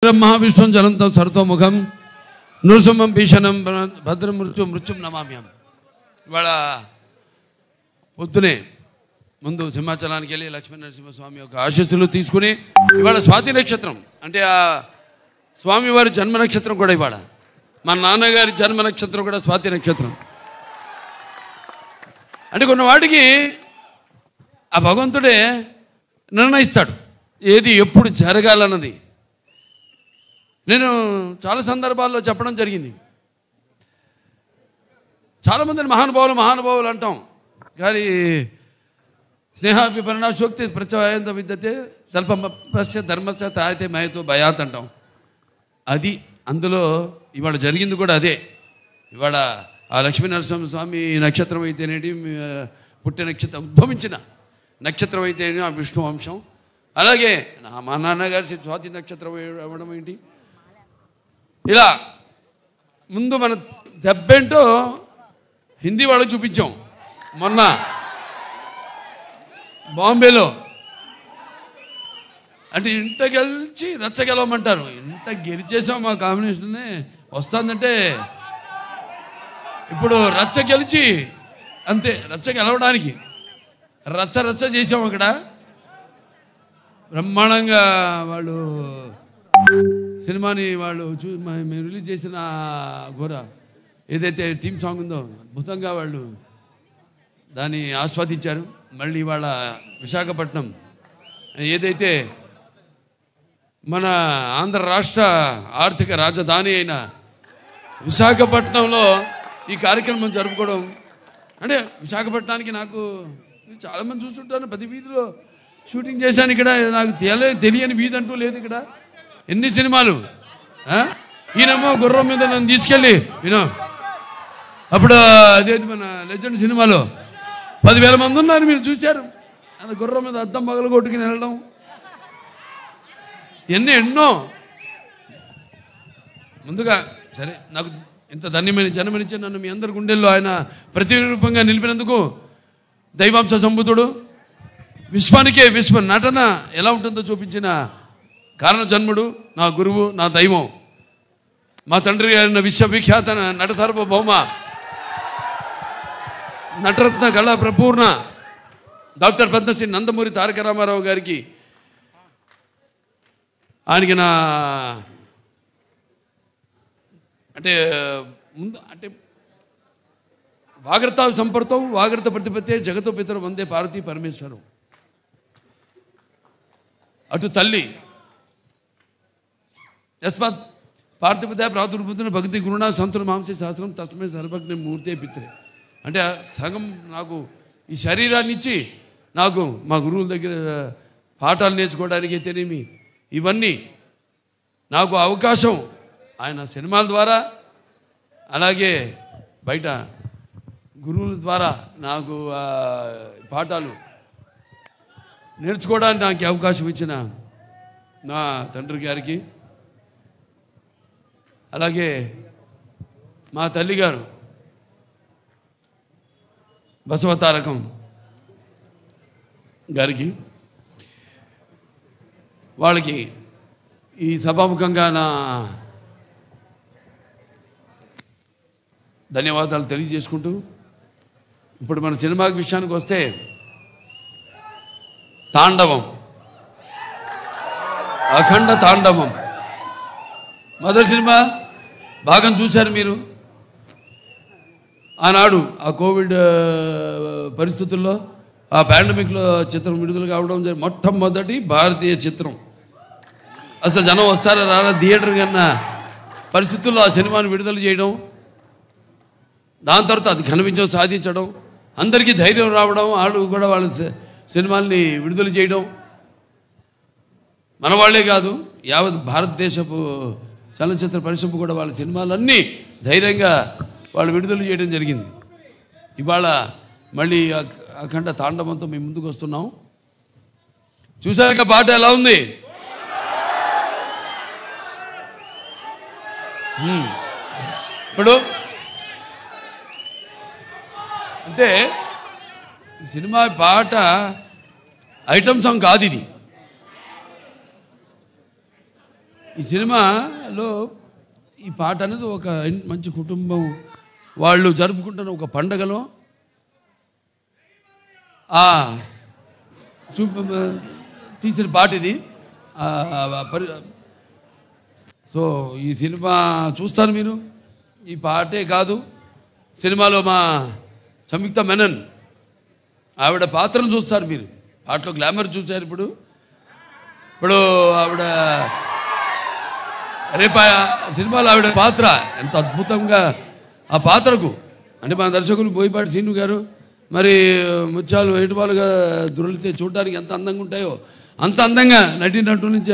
మహావిష్ణుం జలంతం సర్వతోముఖం నృసింహం భీషణం భద్రం మృత్యుం నమామ్యం. ఇవాళ పొద్దునే ముందు సింహాచలానికి వెళ్ళి లక్ష్మీ నరసింహస్వామి యొక్క ఆశీస్సులు తీసుకుని ఇవాళ స్వాతి నక్షత్రం అంటే ఆ స్వామివారి జన్మ నక్షత్రం కూడా ఇవాళ మా నాన్నగారి జన్మ నక్షత్రం కూడా స్వాతి నక్షత్రం. అంటే కొన్ని వాటికి ఆ భగవంతుడే నిర్ణయిస్తాడు ఏది ఎప్పుడు జరగాలన్నది. నేను చాలా సందర్భాల్లో చెప్పడం జరిగింది. చాలామందిని మహానుభావులు అంటాం, కానీ స్నేహాభిపరిణాశోక్తి ప్రత్యయంత విద్యతే స్వల్పస్య ధర్మస్య తాయితే మయతో భయాత్ అంటాం. అది అందులో ఇవాళ జరిగింది కూడా అదే. ఇవాళ ఆ లక్ష్మీ నరసింహస్వామి నక్షత్రం అయితేనేటి పుట్టిన నక్షత్రం ఉద్భవించిన నక్షత్రం అయితేనే ఆ విష్ణు వంశం. అలాగే మా నాన్నగారి స్వాతి నక్షత్రం అవ్వడం ఏంటి, ఇలా ముందు మన దెబ్బేంటో హిందీ వాళ్ళకి చూపించాం. మొన్న బాంబేలో అంటే ఇంట గెలిచి రచ్చ గెలవమంటారు. ఇంట గెలిచేసాం మా కాంబినేషన్నే వస్తుందంటే ఇప్పుడు రచ్చ గెలిచి అంతే. రచ్చ గెలవడానికి రచ్చ చేసాం. అక్కడ బ్రహ్మాండంగా వాళ్ళు సినిమాని వాళ్ళు మేము రిలీజ్ చేసిన ఘోర ఏదైతే టీమ్ సాంగ్ ఉందో అద్భుతంగా వాళ్ళు దాన్ని ఆస్వాదించారు. మళ్ళీ వాళ్ళ విశాఖపట్నం ఏదైతే మన ఆంధ్ర రాష్ట్ర ఆర్థిక రాజధాని అయిన విశాఖపట్నంలో ఈ కార్యక్రమం జరుపుకోవడం అంటే విశాఖపట్నానికి నాకు చాలామంది చూస్తుంటాను. ప్రతి వీధిలో షూటింగ్ చేశాను. ఇక్కడ నాకు తెలియని వీధి అంటూ లేదు. ఇక్కడ ఎన్ని సినిమాలు. ఈయనేమో గుర్రం మీద నన్ను తీసుకెళ్ళి అప్పుడు అదేది మన లెజెండ్ సినిమాలో 10,000 మంది ఉన్నారు, మీరు చూశారు. అలా గుర్రం మీద అద్దం పగలు కొట్టుకుని వెళ్ళడం ఎన్నో. ముందుగా సరే నాకు ఇంత ధన్యమైన జన్మనిచ్చి నన్ను మీ అందరి గుండెల్లో ఆయన ప్రతిరూపంగా నిలిపినందుకు దైవాంశ సంభూతుడు విశ్వానికే విశ్వ నటన ఎలా ఉంటుందో చూపించిన కారణ జన్ముడు నా గురువు నా దైవం మా తండ్రి గారిన విశ్వవిఖ్యాత నట సార్వభౌమ నటరత్న కళా ప్రపూర్ణ డాక్టర్ పద్మశ్రీ నందమూరి తారక రామారావు గారికి ఆయనకి నా అంటే ముందు అంటే వాగ్రత సంపర్తం వాగ్రత ప్రతిపత్తే జగతో పితరు వందే పార్వతీ పరమేశ్వరం. అటు తల్లి యస్మాత్ పార్థిపత ప్రాతుర్భూతున్న భక్తి గురుణ సంతుల మాంసే శాస్త్రం తస్మే సర్వజ్ఞ మూర్తే పిత్రే. అంటే సగం నాకు ఈ శరీరాన్ని ఇచ్చి నాకు మా గురువుల దగ్గర పాఠాలు నేర్చుకోవడానికి అయితేనేమి ఇవన్నీ నాకు అవకాశం ఆయన సినిమాల ద్వారా అలాగే బయట గురువుల ద్వారా నాకు పాఠాలు నేర్చుకోవడానికి నాకు అవకాశం ఇచ్చిన నా తండ్రి గారికి అలాగే మా తల్లిగారు బసవతారకం గారికి వాళ్ళకి ఈ సభాముఖంగా నా ధన్యవాదాలు తెలియజేసుకుంటూ ఇప్పుడు మన సినిమా విషయానికి వస్తే తాండవం అఖండ తాండవం మొదటి సినిమా భాగం చూశారు మీరు. ఆనాడు ఆ కోవిడ్ పరిస్థితుల్లో ఆ పాండమిక్లో చిత్రం విడుదల కావడం మొట్టమొదటి భారతీయ చిత్రం. అసలు జనం వస్తారా రారా థియేటర్ కన్నా పరిస్థితుల్లో ఆ సినిమాను విడుదల చేయడం, దాని తర్వాత అది ఘన విజయం సాధించడం, అందరికీ ధైర్యం రావడం, వాళ్ళు కూడా వాళ్ళ సినిమాల్ని విడుదల చేయడం, మన వాళ్ళే కాదు యావత్ భారతదేశపు చలనచిత్ర పరిశ్రమ కూడా వాళ్ళ సినిమాలన్నీ ధైర్యంగా వాళ్ళు విడుదల చేయడం జరిగింది. ఇవాళ మళ్ళీ అఖండ తాండవంతో మేము ముందుకు వస్తున్నాం. చూసాక పాట ఎలా ఉంది? ఇప్పుడు అంటే సినిమా పాట ఐటమ్ సాంగ్ కాదు ఇది. ఈ సినిమాలో ఈ పాట అనేది ఒక మంచి కుటుంబం వాళ్ళు జరుపుకుంటున్న ఒక పండగలో తీసిన పాట ఇది. సో ఈ సినిమా చూస్తారు మీరు. ఈ పాటే కాదు, సినిమాలో మా సంయుక్త మెనన్ ఆవిడ పాత్రను చూస్తారు మీరు. పాటలో గ్లామర్ చూశారు. ఇప్పుడు ఆవిడ రేపు సినిమాలో ఆవిడ పాత్ర ఎంత అద్భుతంగా ఆ పాత్రకు, అంటే మన దర్శకులు బోయపాటి శ్రీను గారు మరి ముత్యాలు ఏటుపాలుగా దొరికితే చూడడానికి ఎంత అందంగా ఉంటాయో అంత అందంగా నటినట్టు నుంచి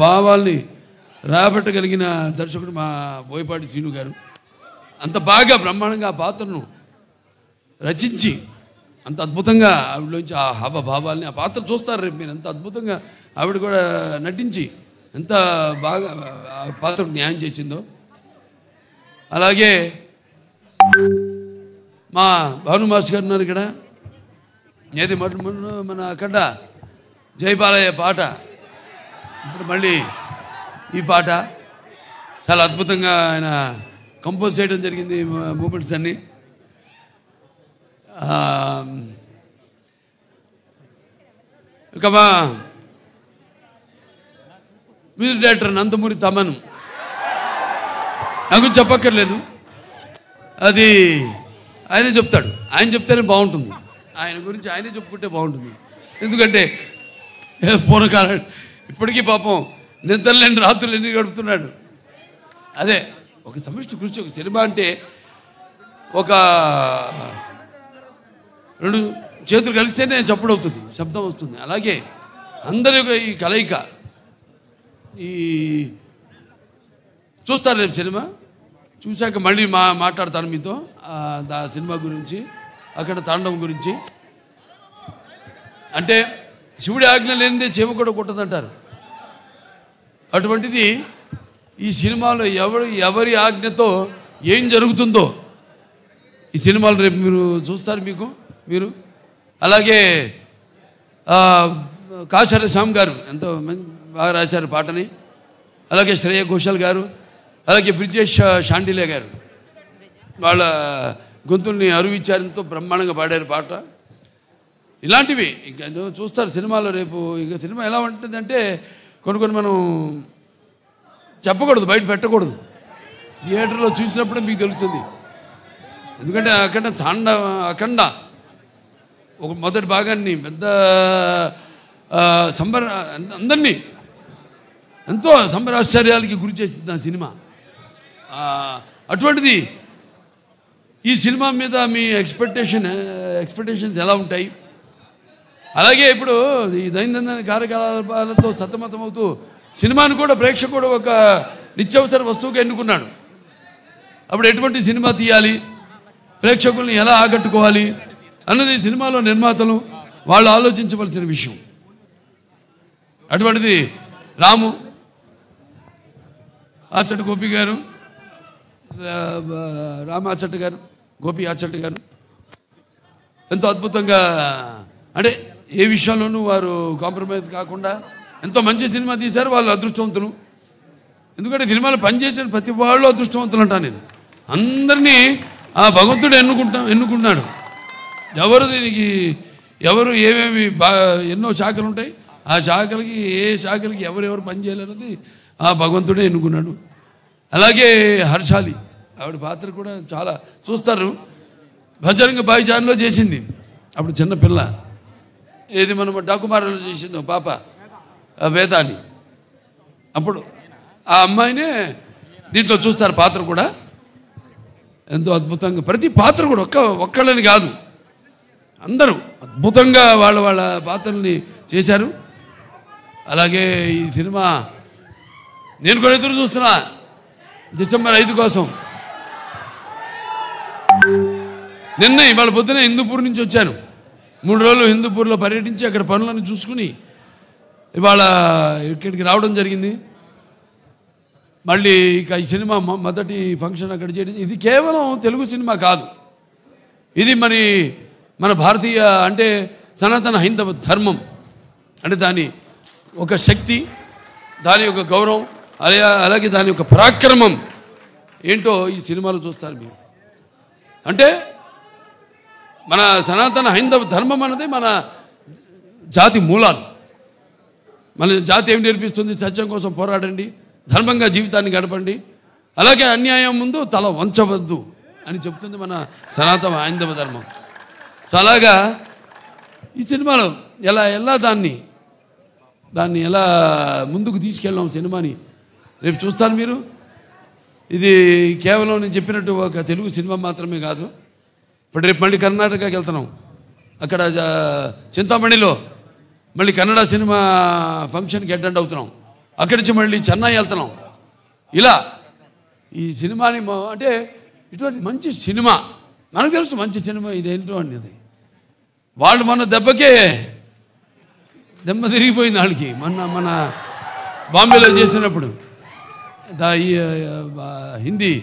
భావాల్ని రాబట్టగలిగిన దర్శకుడు మా బోయపాటి శ్రీను గారు. అంత బాగా బ్రహ్మాండంగా ఆ పాత్రను రచించి అంత అద్భుతంగా ఆవిడలోంచి ఆ హావభావాల్ని ఆ పాత్ర చూస్తారు రేపు మీరు. ఎంత అద్భుతంగా ఆవిడ కూడా నటించి ఎంత బాగా ఆ పాత్రకు న్యాయం చేసిందో. అలాగే మా భాను మాస్టర్ గారు ఉన్నారు ఇక్కడ. ఏది మన అక్కడ జయబాలయ్య పాట, ఇప్పుడు మళ్ళీ ఈ పాట చాలా అద్భుతంగా ఆయన కంపోజ్ చేయడం జరిగింది. మూమెంట్స్ అన్నీ ఇక మా మ్యూజిక్ డైరెక్టర్ నందమూరి తమన్ నాకు చెప్పక్కర్లేదు, అది ఆయనే చెప్తాడు. ఆయన చెప్తేనే బాగుంటుంది. ఆయన గురించి ఆయనే చెప్పుకుంటే బాగుంటుంది. ఎందుకంటే పూర్వకాలం ఇప్పటికీ పాపం నిద్రలేని రాత్రులు ఎన్ని గడుపుతున్నాడు. అదే ఒక సమిష్టి కృషి. ఒక సినిమా అంటే ఒక రెండు చేతులు కలిస్తేనే చప్పుడు అవుతుంది, శబ్దం వస్తుంది. అలాగే అందరి ఈ కలయిక ఈ చూస్తారు రేపు సినిమా చూశాక మళ్ళీ మాట్లాడతాను మీతో ఆ సినిమా గురించి, అక్కడ తాండవం గురించి. అంటే శివుడి ఆజ్ఞ లేనిదే చీమ కూడా కొట్టదంటారు. అటువంటిది ఈ సినిమాలో ఎవరి ఆజ్ఞతో ఏం జరుగుతుందో ఈ సినిమాలు రేపు మీరు చూస్తారు మీరు. అలాగే కాశర శ్యామ్ గారు ఎంతో బాగా రాశారు పాటని. అలాగే శ్రేయ ఘోషల్ గారు, అలాగే బ్రిజేష్ షాండిలే గారు వాళ్ళ గొంతుల్ని అరువిచ్చారు, ఎంతో బ్రహ్మాండంగా పాడారు పాట. ఇలాంటివి ఇంకా చూస్తారు సినిమాలో రేపు. ఇక సినిమా ఎలా ఉంటుందంటే కొన్ని మనం చెప్పకూడదు, బయట పెట్టకూడదు. థియేటర్లో చూసినప్పుడే మీకు తెలుస్తుంది. ఎందుకంటే అఖండ ఒక మొదటి భాగాన్ని పెద్ద అందరినీ ఎంతో సంబరాశ్చర్యాలకి గురి చేసింది ఆ సినిమా. అటువంటిది ఈ సినిమా మీద మీ ఎక్స్పెక్టేషన్స్ ఎలా ఉంటాయి? అలాగే ఇప్పుడు ఈ దైనందిన కార్యకలాపాలతో సతమతమవుతూ సినిమాను కూడా ప్రేక్షకుడు ఒక నిత్యావసర వస్తువుగా ఎన్నుకున్నాడు. అప్పుడు ఎటువంటి సినిమా తీయాలి, ప్రేక్షకుల్ని ఎలా ఆకట్టుకోవాలి అన్నది సినిమాలో నిర్మాతలు వాళ్ళు ఆలోచించవలసిన విషయం. అటువంటిది రాము ఆచట్ గోపి గారు, రామ ఆచట్ గారు, గోపి ఆచట్ గారు ఎంతో అద్భుతంగా, అంటే ఏ విషయంలోనూ వారు కాంప్రమైజ్ కాకుండా ఎంతో మంచి సినిమా తీశారు. వాళ్ళు అదృష్టవంతులు. ఎందుకంటే సినిమాలో పనిచేసిన ప్రతి వాళ్ళు అదృష్టవంతులు అంటాను నేను. అందరినీ ఆ భగవంతుడు ఎన్నుకున్నాడు. ఎవరు ఏమేమి ఎన్నో శాఖలు ఉంటాయి. ఆ శాఖలకి ఏ శాఖలకి ఎవరెవరు పనిచేయాలన్నది ఆ భగవంతుడే ఎన్నుకున్నాడు. అలాగే హర్షాలి ఆవిడ పాత్ర కూడా చాలా చూస్తారు. భజరంగ భాయిజాన్లో చేసింది అప్పుడు చిన్నపిల్ల. ఏది మనం డాకుమారలో చేసిందో పాప వేదాని. అప్పుడు ఆ అమ్మాయినే దీంట్లో చూస్తారు పాత్ర కూడా ఎంతో అద్భుతంగా. ప్రతి పాత్ర కూడా ఒక్కళ్ళని కాదు, అందరూ అద్భుతంగా వాళ్ళ పాత్రల్ని చేశారు. అలాగే ఈ సినిమా నేను కూడా ఎదురు చూస్తున్నా డిసెంబర్ 5 కోసం. నిన్న ఇవాళ పొద్దున హిందూపూర్ నుంచి వచ్చాను. 3 రోజులు హిందూపూర్లో పర్యటించి అక్కడ పనులను చూసుకుని ఇవాళ ఇక్కడికి రావడం జరిగింది. మళ్ళీ ఇక ఈ సినిమా మొదటి ఫంక్షన్ అక్కడ చేయడం. ఇది కేవలం తెలుగు సినిమా కాదు, ఇది మన భారతీయ అంటే సనాతన హైందవ ధర్మం అంటే దాని ఒక శక్తి, దాని యొక్క గౌరవం, అలాగే దాని యొక్క పరాక్రమం ఏంటో ఈ సినిమాలో చూస్తారు మీరు. అంటే మన సనాతన హైందవ ధర్మం అన్నది మన జాతి మూలాలు. మన జాతి ఏం నేర్పిస్తుంది? సత్యం కోసం పోరాడండి, ధర్మంగా జీవితాన్ని గడపండి, అలాగే అన్యాయం ముందు తల వంచవద్దు అని చెప్తుంది మన సనాతన హైందవ ధర్మం. సో అలాగా ఈ సినిమాలో ఎలా దాన్ని ఎలా ముందుకు తీసుకెళ్ళాం సినిమాని రేపు చూస్తాను మీరు. ఇది కేవలం నేను చెప్పినట్టు ఒక తెలుగు సినిమా మాత్రమే కాదు. ఇప్పుడు రేపు మళ్ళీ కర్ణాటకకి వెళ్తున్నాం. అక్కడ చింతామణిలో మళ్ళీ కన్నడ సినిమా ఫంక్షన్కి అటెండ్ అవుతున్నాం. అక్కడి నుంచి మళ్ళీ చెన్నై వెళ్తున్నాం. ఇలా ఈ సినిమాని అంటే ఇటువంటి మంచి సినిమా మనకు తెలుసు, మంచి సినిమా ఇదేంటో అనేది. వాళ్ళు మన దెబ్బ తిరిగిపోయింది వాళ్ళకి. మన బాంబేలో చేసినప్పుడు ఈ హిందీ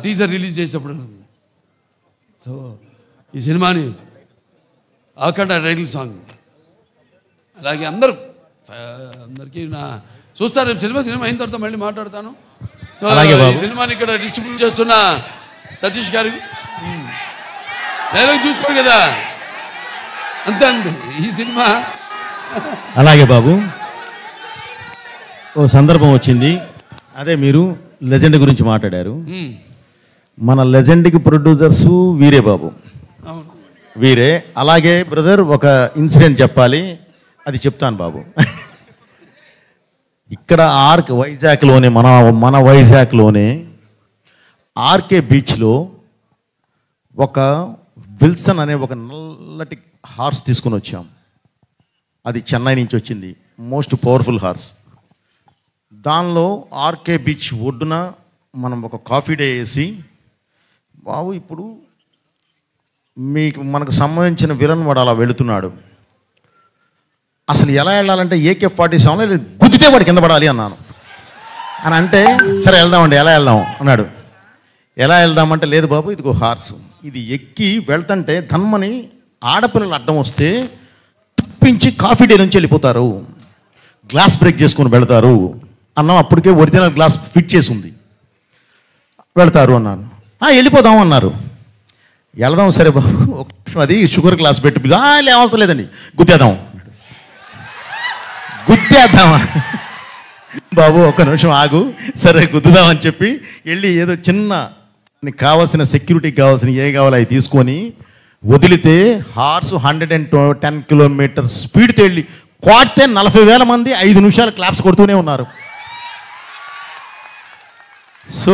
టీజర్ రిలీజ్ చేసినప్పుడు. సో ఈ సినిమాని అఖండ టైటిల్ సాంగ్, అలాగే అందరికీ చూస్తారు. సినిమా అయిన తర్వాత మళ్ళీ మాట్లాడతాను. సో ఈ సినిమాని ఇక్కడ డిస్ట్రిబ్యూట్ చేస్తున్న సతీష్ గారికి డైలాగ్ చూస్తారు కదా, అంతే ఈ సినిమా. అలాగే బాబు, ఓ సందర్భం వచ్చింది. అదే మీరు లెజెండ్ గురించి మాట్లాడారు. మన లెజెండ్కి ప్రొడ్యూసర్స్ వీరే బాబు, వీరే. అలాగే బ్రదర్ ఒక ఇన్సిడెంట్ చెప్పాలి, అది చెప్తాను బాబు. ఇక్కడ వైజాగ్లోనే మన వైజాగ్లోనే ఆర్కే బీచ్లో ఒక విల్సన్ అనే ఒక నల్లటి హార్స్ తీసుకుని వచ్చాం. అది చెన్నై నుంచి వచ్చింది, మోస్ట్ పవర్ఫుల్ హార్స్. దానిలో ఆర్కే బీచ్ ఒడ్డున మనం ఒక కాఫీ డే వేసి, బాబు ఇప్పుడు మనకు సంబంధించిన విలన్ వాడు అలా వెళుతున్నాడు, అసలు ఎలా వెళ్ళాలంటే AK-47 గుద్దితే వాడు కింద పడాలి అన్నాను. అని అంటే సరే వెళ్దామండి, ఎలా వెళ్దాం అన్నాడు. ఎలా వెళ్దామంటే లేదు బాబు ఇదిగో హార్స్, ఇది ఎక్కి వెళ్తుంటే ధన్మని ఆడపిల్లలు అడ్డం వస్తే తప్పించి కాఫీ డే నుంచి వెళ్ళిపోతారు, గ్లాస్ బ్రేక్ చేసుకొని వెళతారు అన్నాం. అప్పటికే ఒరిజినల్ గ్లాస్ ఫిట్ చేసి ఉంది, వెళతారు అన్నాను. వెళ్ళిపోదాం అన్నారు. వెళదాం సరే బాబు, అది షుగర్ గ్లాస్ పెట్టి అవసరం లేదండి గుద్దేద్దాం. గుద్దేద్దామా బాబు, ఒక్క నిమిషం ఆగు, సరే గుద్దుదామని చెప్పి వెళ్ళి ఏదో చిన్న నీకు కావాల్సిన సెక్యూరిటీకి కావాల్సిన ఏ కావాలో అవి తీసుకొని వదిలితే హార్స్ 110 కిలోమీటర్ స్పీడ్తో వెళ్ళి కొడితే 40,000 మంది 5 నిమిషాలు క్లాప్స్ కొడుతూనే ఉన్నారు. సో